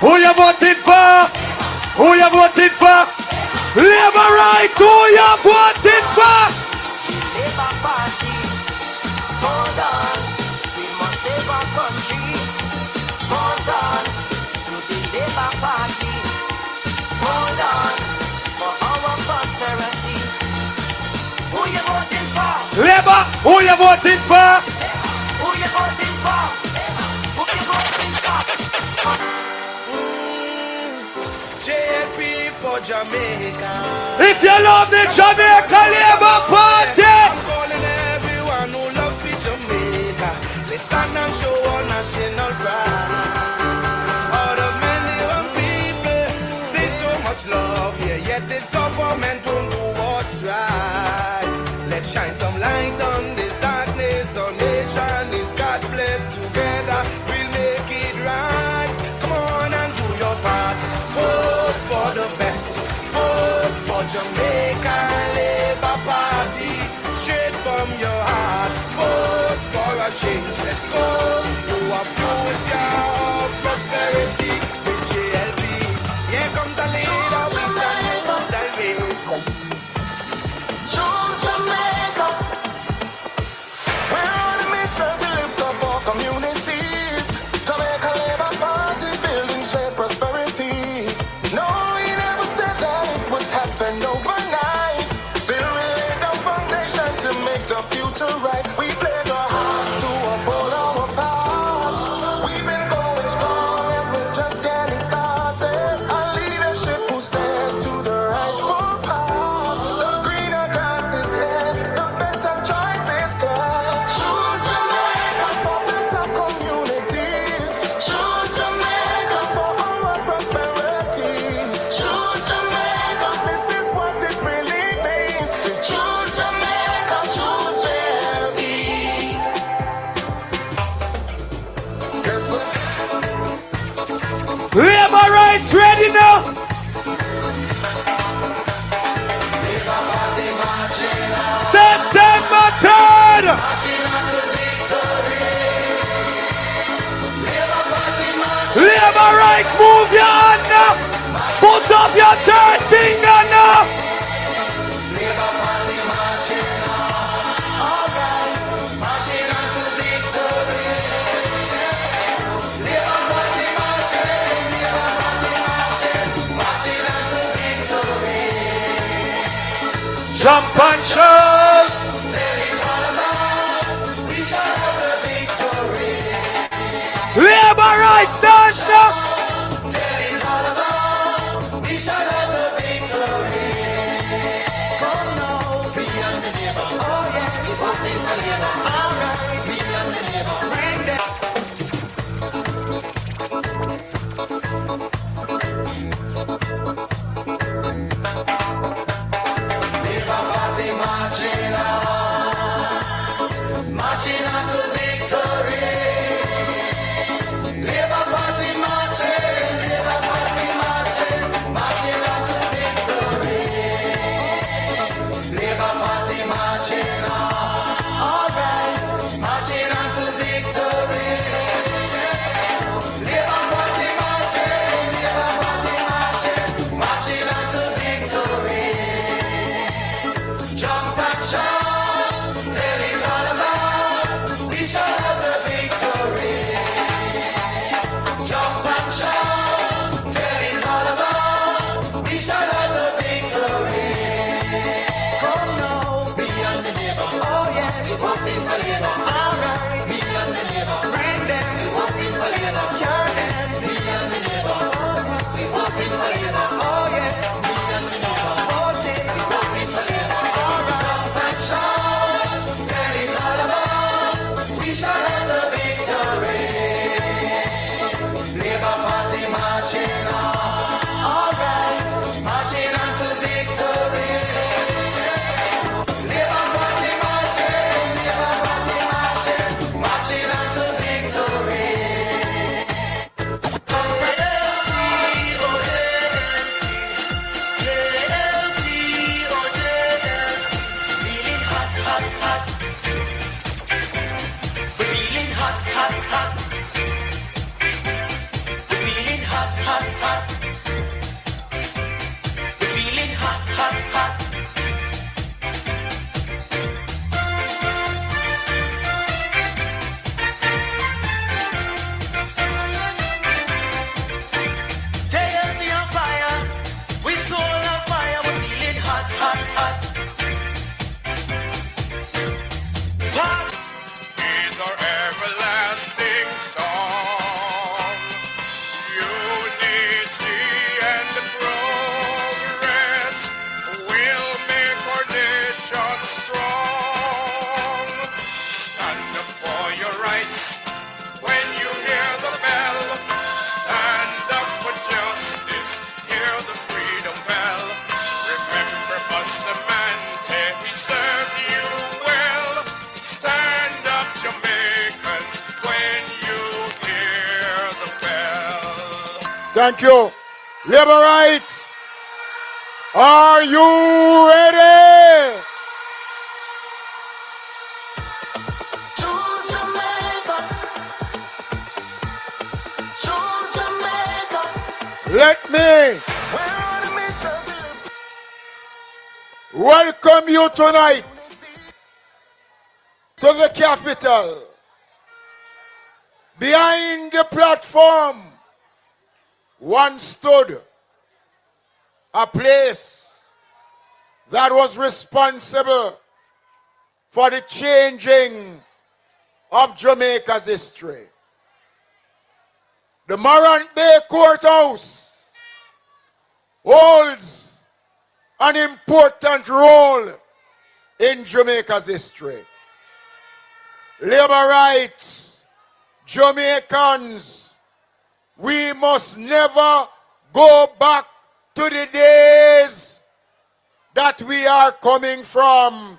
Who you voting for? Who you voting for? Labour rights, who you voting for? Labour Party, hold on, we must save our country. Hold on to the Labour Party. Hold on for our prosperity. Who you voting for? Labour, who you voting for? Who you voting for? Who you voting for? JLP for Jamaica. If you love the Jamaica Labour Party, I'm calling everyone who loves me Jamaica. Let's stand and show our national pride. All the many young people, still so much love here, yet this government won't do what's right. Let's shine some light on this darkness. Our nation is God blessed. Together we'll make it right. Come on and do your part. Vote for the best. Vote for Jamaica Labour Party. Straight from your heart. Vote for a change. Let's go to a future of prosperity with JLP. Here comes a leader with a new direction. Choose Jamaica. We're on a mission to lift up our communities. Jamaica Labour Party building shared prosperity. No, we never said that it would happen overnight. Still we laid our foundation to make the future right. We played our hearts to uphold our part. We've been going strong and we're just getting started. A leadership who stands to the rightful path. The greener grass is here, the better choice is there. Choose Jamaica. For better communities, Choose Jamaica. for our prosperity. Choose Jamaica. This is what it really means to Choose Jamaica. Choose JLP. guess what? Labour rights ready now. September 3rd. Labour rights, move your hand now. Put up your third finger now. Jump and shout. Labour rights, dance now. Thank you. Labor rights. Are you ready? Choose Jamaica. Choose Jamaica. Let me welcome you tonight to the capital. Behind the platform once stood a place that was responsible for the changing of Jamaica's history. The Morant Bay Courthouse holds an important role in Jamaica's history. Labor rights, Jamaicans, we must never go back to the days that we are coming from.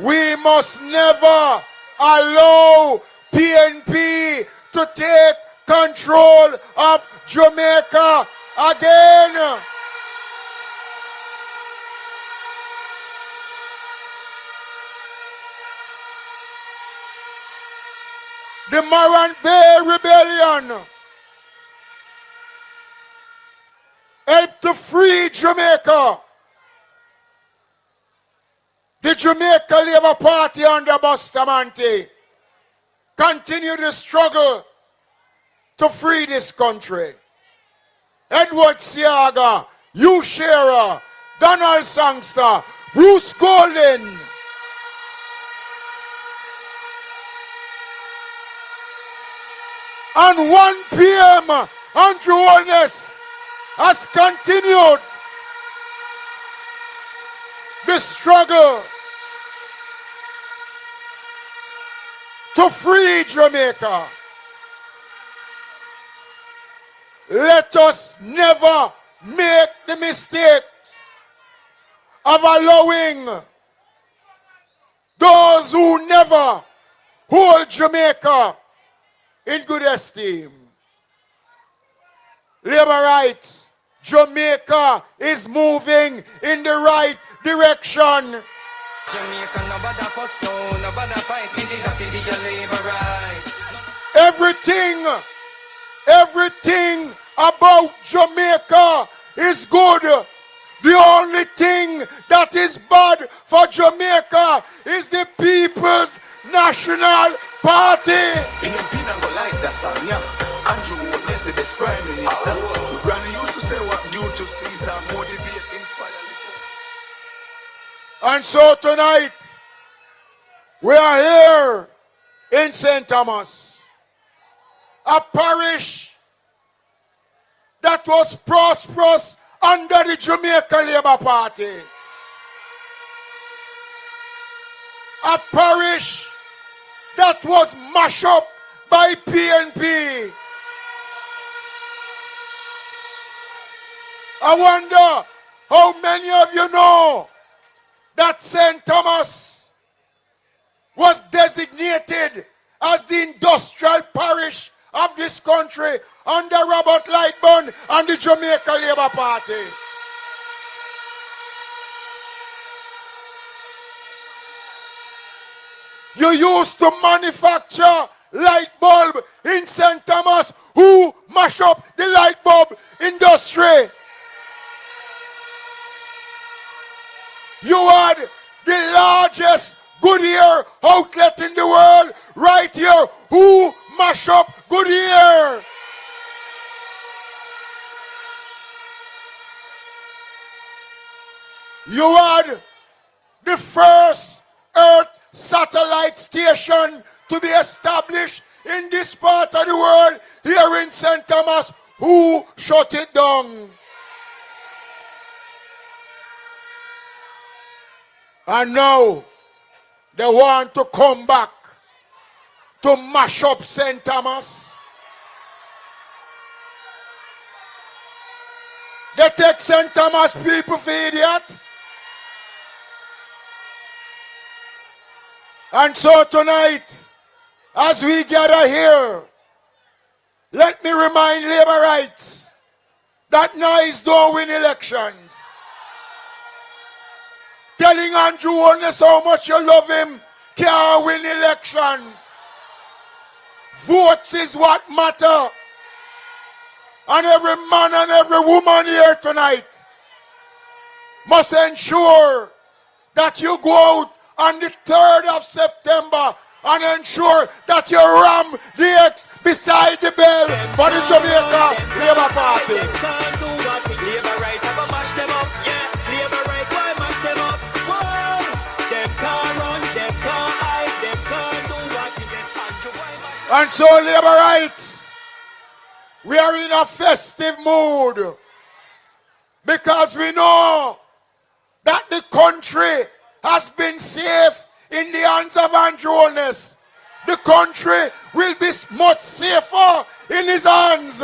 We must never allow PNP to take control of Jamaica again. The Morant Bay Rebellion helped to free Jamaica. The Jamaica Labour Party under Bustamante continued the struggle to free this country. Edward Siaga, Hugh Shearer, Donald Sangster, Bruce Golden, and 1 p.m. Andrew Holness has continued the struggle to free Jamaica. Let us never make the mistakes of allowing those who never hold Jamaica in good esteem. Labor rights, Jamaica is moving in the right direction. Jamaica, nobody fuss, no, nobody fight, we did not be a labor right. Everything about Jamaica is good. The only thing that is bad for Jamaica is the People's National Party. Andrew Holness, the best prime minister. Granny used to say what due to Caesar motivate, inspire. And so tonight, we are here in St. Thomas, a parish that was prosperous under the Jamaica Labour Party. A parish that was mashed up by PNP. I wonder how many of you know that St. Thomas was designated as the industrial parish of this country under Robert Lightburn and the Jamaica Labour Party. You used to manufacture light bulb in St. Thomas. Who mash up the light bulb industry? You had the largest Goodyear outlet in the world right here. Who mash up Goodyear? You had the first Earth satellite station to be established in this part of the world here in St. Thomas. Who shut it down? And now they want to come back to mash up St. Thomas. They take St. Thomas people for idiot. And so tonight, as we gather here, Let me remind labor rights that noise don't win elections. Telling Andrew Holness how much you love him can't win elections. Votes is what matter. And every man and every woman here tonight must ensure that you go out on the 3rd of September and ensure that you ram the X beside the bell for the Jamaica Labour Party. Can't do what we labor right, ever mash them up, yeah. Labor right, why mash them up? Whoa. Them can't run, them can't hide, them can't do what we get Andrew, why mash them up? And so labor rights, we are in a festive mood because we know that the country has been safe in the hands of Andrew Holness. The country will be much safer in his hands.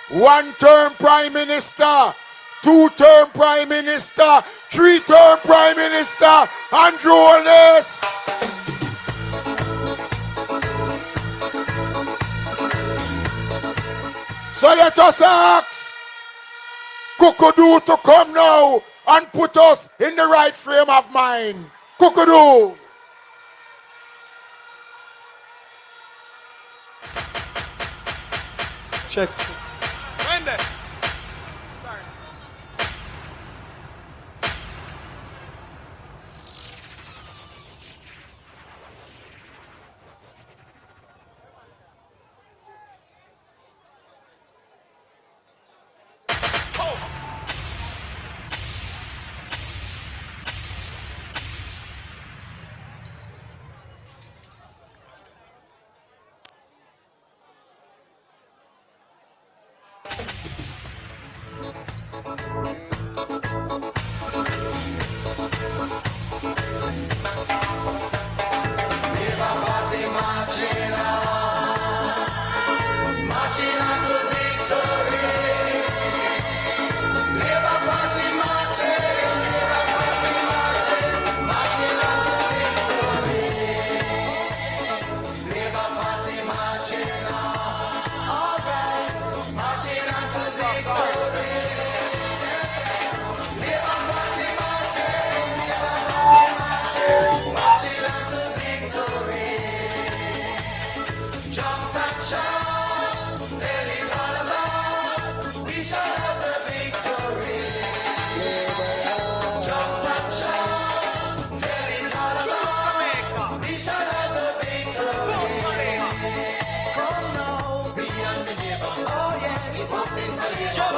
1-term Prime Minister, 2-term Prime Minister, 3-term Prime Minister, Andrew Holness. So let us ask Kukudu to come now and put us in the right frame of mind. Kukudu. Check. When then?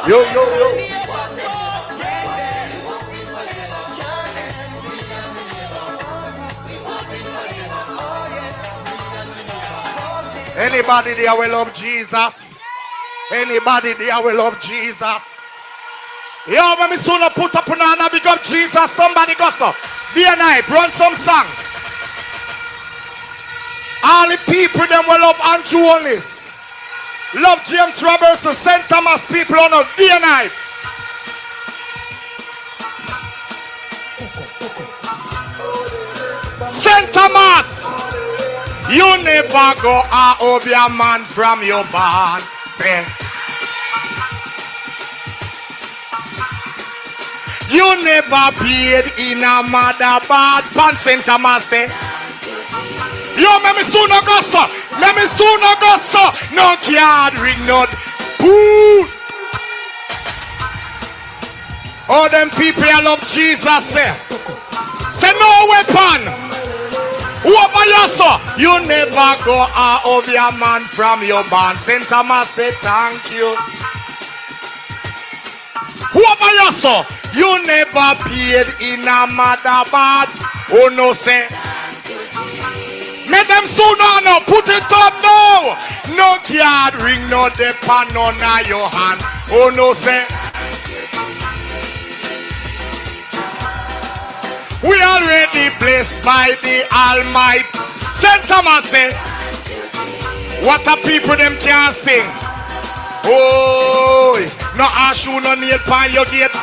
Yo, yo, yo. Anybody there will love Jesus? Anybody there will love Jesus? Yo, when me sooner put up on big up Jesus, somebody goes up. Day and night, run some song. All the people them will love Andrew Holness. Love James Robertson, St. Thomas people on a day and night. St. Thomas, you never go out of your man from your barn. Say, you never paid in a mother bad pan. St. Thomas say, yo, me sooner go so. Me sooner go so. No card ring, not boo. All them people I love Jesus say. Say no weapon. Whoever you saw, you never go out of your man from your band. St. Thomas say thank you. Whoever you saw, you never paid in a mother bad. Oh no say. Make them sooner no, put it up now. No card ring, no depend on your hand. Oh no say. We already blessed by the Almighty. St. Thomas say, what a people them can't sing. Oh, no ash you no nail pan your gate.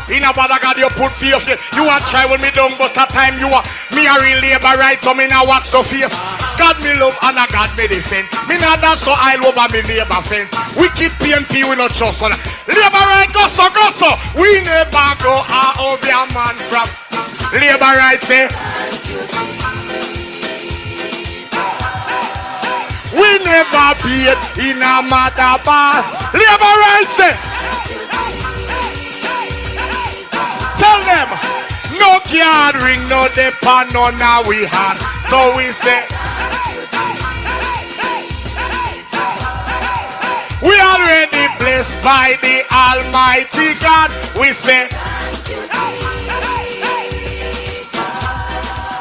In a bad God you put for your face. You want try with me down, but that time you are me a real labor right, so me now watch your face. God me love and a God me defend. Me not dance so I'll over me neighbor fence. Wicked PNP we not trust on. Labor right go so. We never go out of your man from. Labor right say. We never beat in a mother bar. Labor right say. Tell them. No card ring, no depend, no now we had. So we say. We already blessed by the Almighty God. We say.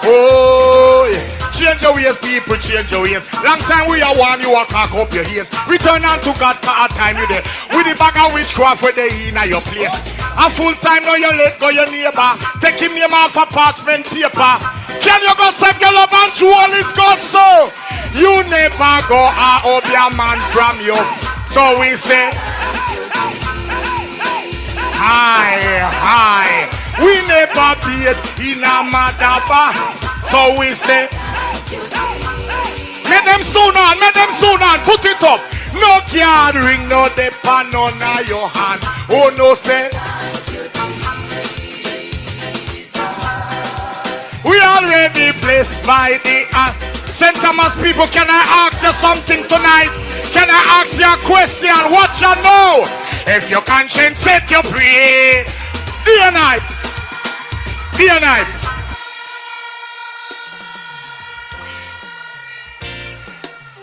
Oh, yeah. Change your ways, people, change your ways. Long time we are one, you are cock up your ears. Return unto God for a time you there. With the bag of witchcraft where they in your place. A full time now you let go your neighbor. Take him name off a parchment paper. Can you go save your love and to all his gospel? You never go out of your man from you. So we say, hi. We never beat in a madaba. So we say, make them soon on, put it up. No card ring, no depend, no na your hand. Oh no, say. We already blessed by the St. Thomas people. Can I ask you something tonight? Can I ask you a question? What you know? If your conscience set you free, day and night.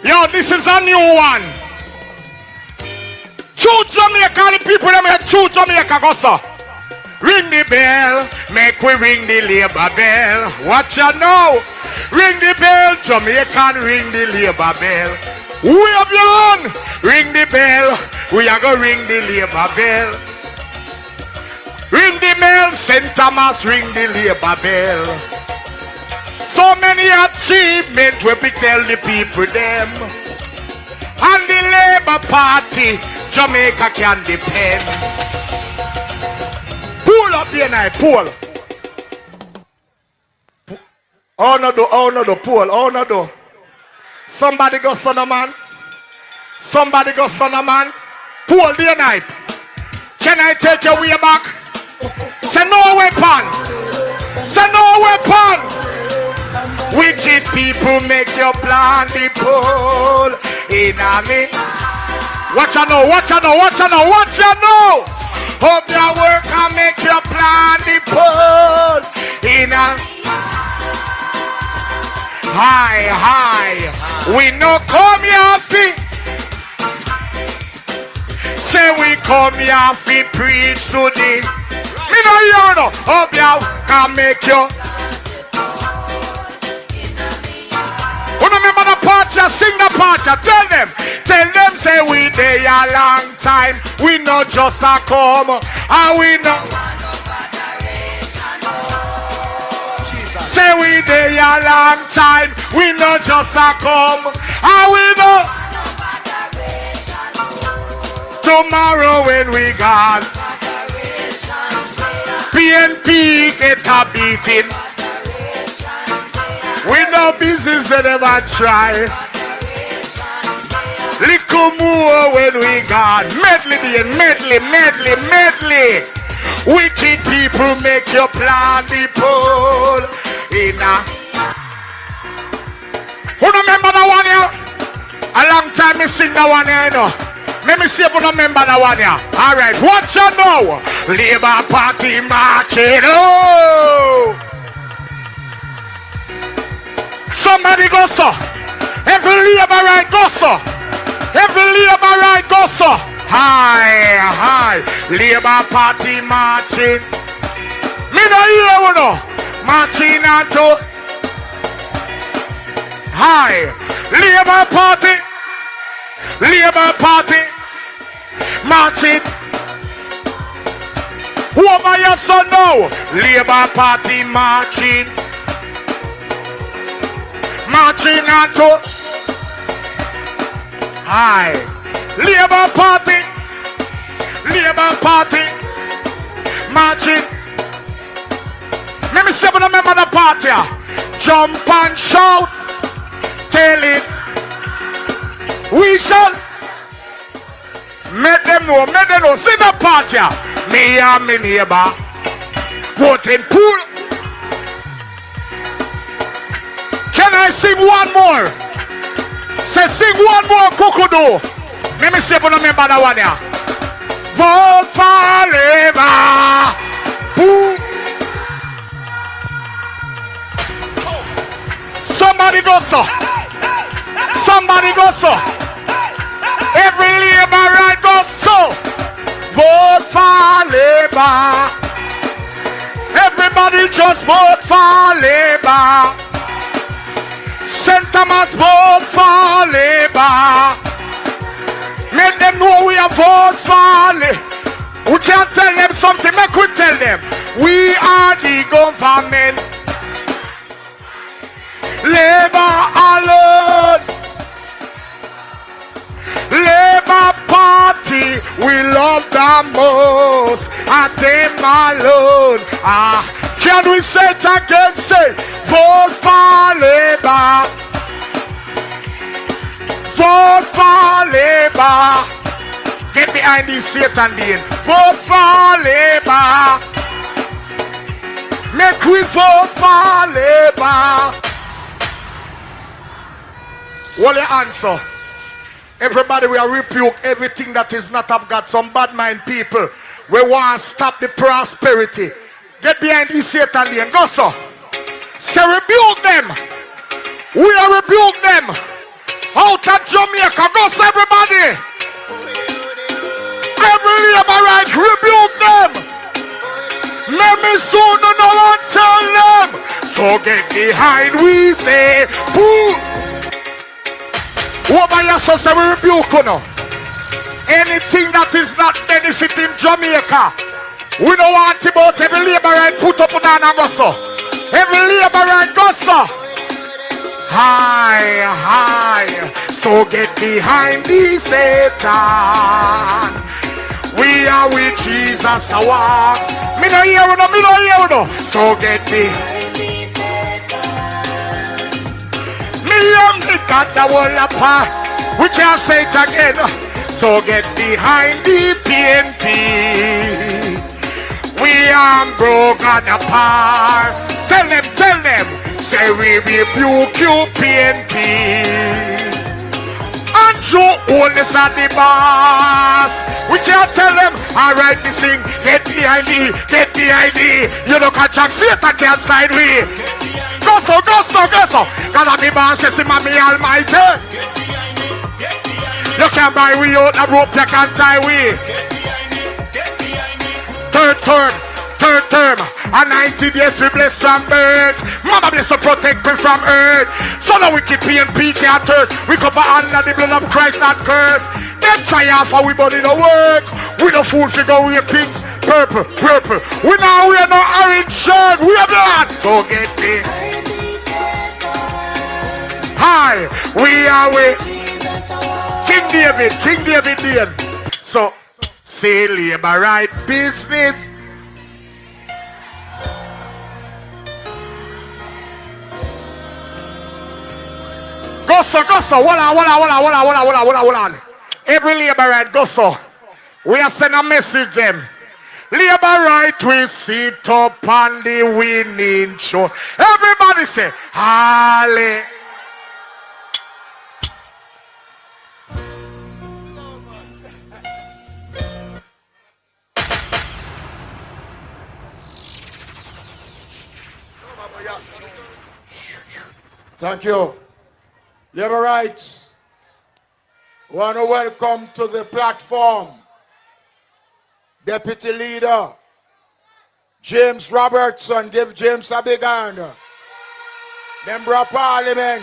Yo, this is a new one. True Jamaica, the people them here, true Jamaica, go so. Ring the bell, make we ring the labor bell. What you know? Ring the bell, Jamaican, ring the labor bell. We have your own. Ring the bell, we are going to ring the labor bell. Ring the bell, St. Thomas, ring the labor bell. So many achievements we tell the people them. And the Labour Party, Jamaica can depend. Pull up here now, pull. Oh no, pull, oh no. Somebody go son of man. Pull the knife. Can I take your way back? Say no weapon. Wicked people make your plan the pull in a me. What you know? Hope your work and make your plan the pull in a high. We no come here fi. Say we come here fi preach to the. Me no hear no. Hope you can make your. Remember the part, sing the part, tell them say we dey a long time, we not just a come, and we not. Say we dey a long time, we not just a come, and we not. Tomorrow when we gone, PNP get a beating. We no business they never try. Little more when we gone. Medley. Wicked people make your plan the pole in a. Who remember that one here? A long time me sing that one here, you know. Let me see if you remember that one here. Alright, what you know? Labour Party marching. Oh! Somebody go so. Every Labour right go so. Hi. Labour Party marching. Me no hear you know. Marching onto. Hi. Labour Party. Marching. Who over your son now? Labour Party marching. Marching onto. Hi. Labour Party. Marching. Let me see if I remember the party. Jump and shout. tell it. We shall make them know, see the party. Me and my neighbor voting pool. Can I sing one more? Say sing one more, Kukudu. Let me see if you remember that one here. Vote for Labour. Boom. Somebody go so. Somebody go so. Every Labour right go so. Vote for Labour. Everybody just vote for Labour. St. Thomas vote for Labour. Make them know we are vote for Labour. We can't tell them something, make we tell them. We are the government. Labour alone. Labour Party, we love the most. And them alone. Can we say it again? Say, vote for Labour. Vote for Labour. Get behind this Satan then. Vote for Labour. Make we vote for Labour. What the answer? Everybody will rebuke everything that is not of God. Some bad mind people. We want to stop the prosperity. Get behind this Satan lane. Go so. Say rebuke them. We will rebuke them. Out of Jamaica. Go so everybody. Every Labour right rebuke them. Let me soon no one tell them. So get behind we say. Boo. What by yourself say we rebuke you now? Anything that is not benefiting Jamaica. We don't want about every Labour right put up on and go so. Every Labour right go so. High, high. So get behind the Satan. We are with Jesus a walk. Me no hear no, me no hear no. So get behind the Satan. Me am the God that will apart. We can't say it again. So get behind the PNP. We are broken apart. Tell them, say we rebuke you, PNP. And Joe Holness at the boss. We can't tell them, alright, we sing, get behind me. You don't catch a Satan can't side we. Go so. Gotta be boss, yes, mommy almighty. You can't buy we out the rope, you can't tie we. Third term, and 90 days we bless from birth. Mama bless to protect me from earth. So now we keep PNP can't thirst. We cover under the blood of Christ not curse. Them triumph for we body no work. We no fool figure we pink, purple. We now we are no orange shirt. We are blood. Go get me. Hi, we are with King David Dean. So say Labour right business. Go so. Hold on. Every Labour right, go so. We are sending a message them. Labour right, we sit up on the winning show. Everybody say, Halle. Thank you. Labour rights, want to welcome to the platform Deputy Leader James Robertson. Give James a big hand. Member of Parliament